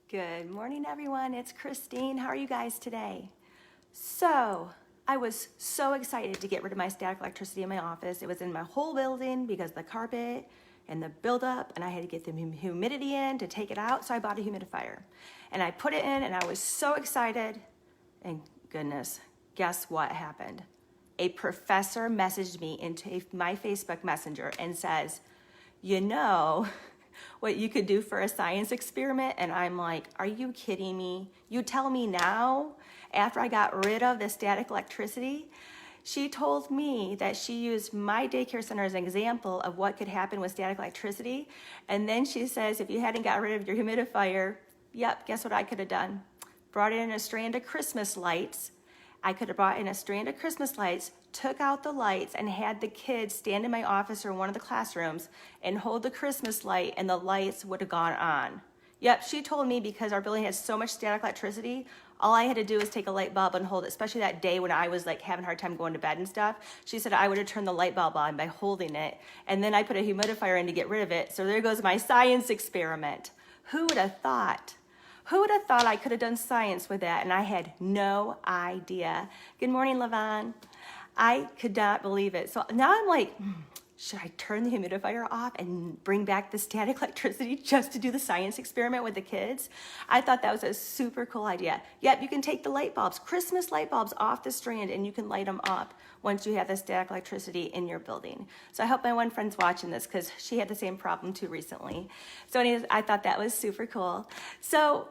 Good morning, everyone. It's Christine. How are you guys today? So, I was so excited to get rid of my static electricity in my office. It was in my whole building because of the carpet and the buildup, and I had to get the humidity in to take it out, so I bought a humidifier. And I put it in, and I was so excited, and goodness, guess what happened? A professor messaged me into my Facebook Messenger and says, you know what you could do for a science experiment? And I'm like, are you kidding me? You tell me now, after I got rid of the static electricity? She told me that she used my daycare center as an example of what could happen with static electricity. And then she says, if you hadn't got rid of your humidifier, yep, guess what I could have done? Brought in a strand of Christmas lights. I could have brought in a strand of Christmas lights, took out the lights, and had the kids stand in my office or one of the classrooms and hold the Christmas light, and the lights would have gone on. Yep, she told me because our building has so much static electricity, all I had to do was take a light bulb and hold it, especially that day when I was like having a hard time going to bed and stuff. She said I would have turned the light bulb on by holding it, and then I put a humidifier in to get rid of it. So there goes my science experiment. Who would have thought? Who would have thought I could have done science with that? And I had no idea. Good morning, Levon. I could not believe it. So now I'm like, should I turn the humidifier off and bring back the static electricity just to do the science experiment with the kids? I thought that was a super cool idea. Yep, you can take the light bulbs, Christmas light bulbs off the strand, and you can light them up once you have the static electricity in your building. So I hope my one friend's watching this because she had the same problem too recently. So anyways, I thought that was super cool. So,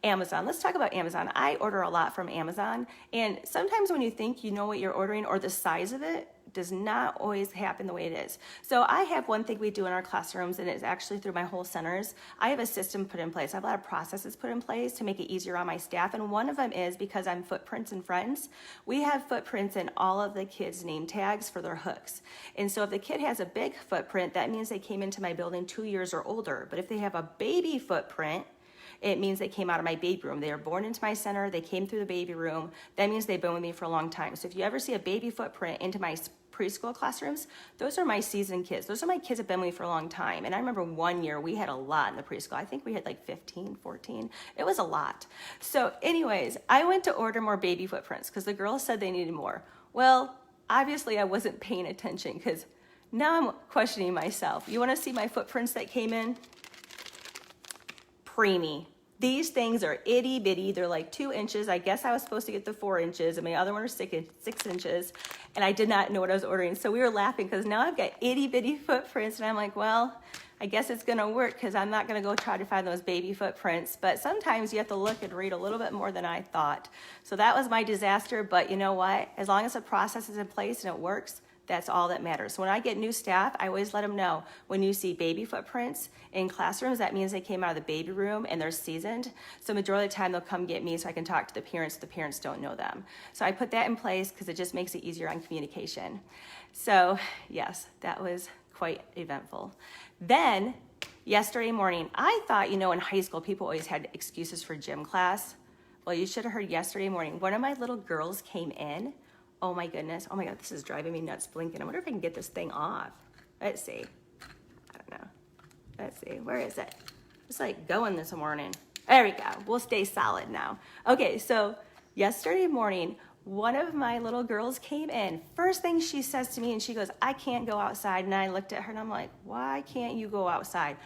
Amazon. Let's talk about Amazon. I order a lot from Amazon, and sometimes when you think you know what you're ordering or the size of it, does not always happen the way it is. So I have one thing we do in our classrooms, and it's actually through my whole centers. I have a system put in place. I have a lot of processes put in place to make it easier on my staff, and one of them is because I'm Footprints and Friends. We have footprints in all of the kids' name tags for their hooks. And so if the kid has a big footprint, that means they came into my building 2 years or older. But if they have a baby footprint, it means they came out of my baby room. They were born into my center, they came through the baby room. That means they've been with me for a long time. So if you ever see a baby footprint into my preschool classrooms, those are my seasoned kids. Those are my kids that have been with me for a long time. And I remember one year we had a lot in the preschool. I think we had like 15, 14. It was a lot. So anyways, I went to order more baby footprints because the girls said they needed more. Well, obviously I wasn't paying attention because now I'm questioning myself. You want to see my footprints that came in? Preemie. These things are itty bitty. They're like 2 inches. I guess I was supposed to get the 4 inches, and my other one was 6 inches, and I did not know what I was ordering. So we were laughing because now I've got itty bitty footprints, and I'm like, well, I guess it's gonna work because I'm not gonna go try to find those baby footprints. But sometimes you have to look and read a little bit more than I thought. So that was my disaster, but you know what? As long as the process is in place and it works, that's all that matters. So when I get new staff, I always let them know, when you see baby footprints in classrooms, that means they came out of the baby room and they're seasoned. So majority of the time they'll come get me so I can talk to the parents. The parents don't know them. So I put that in place because it just makes it easier on communication. So yes, that was quite eventful. Then yesterday morning, I thought, in high school, people always had excuses for gym class. Well, you should have heard yesterday morning, one of my little girls came in. Oh my goodness. Oh my God, this is driving me nuts blinking. I wonder if I can get this thing off. Let's see. I don't know. Let's see. Where is it? It's like going this morning. There we go. We'll stay solid now. Okay, so yesterday morning, one of my little girls came in. First thing she says to me, and she goes, I can't go outside. And I looked at her and I'm like, why can't you go outside?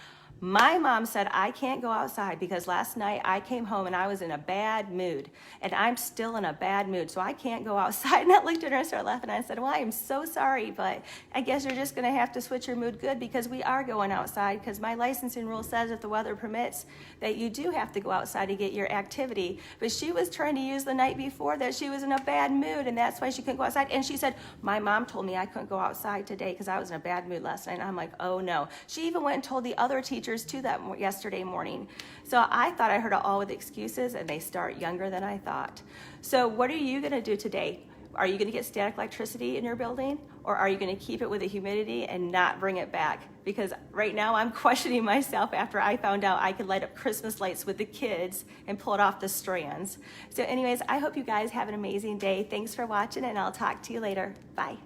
My mom said I can't go outside because last night I came home and I was in a bad mood, and I'm still in a bad mood, so I can't go outside. And I looked at her and started laughing. I said, well, I am so sorry, but I guess you're just going to have to switch your mood good because we are going outside, because my licensing rule says if the weather permits that you do have to go outside to get your activity. But she was trying to use the night before that she was in a bad mood, and that's why she couldn't go outside. And she said, my mom told me I couldn't go outside today because I was in a bad mood last night. And I'm like, oh no. She even went and told the other teachers too that yesterday morning. So I thought I heard all with excuses, and they start younger than I thought. So what are you going to do today? Are you going to get static electricity in your building, or are you going to keep it with the humidity and not bring it back? Because right now I'm questioning myself after I found out I could light up Christmas lights with the kids and pull it off the strands. So anyways, I hope you guys have an amazing day. Thanks for watching, and I'll talk to you later. Bye.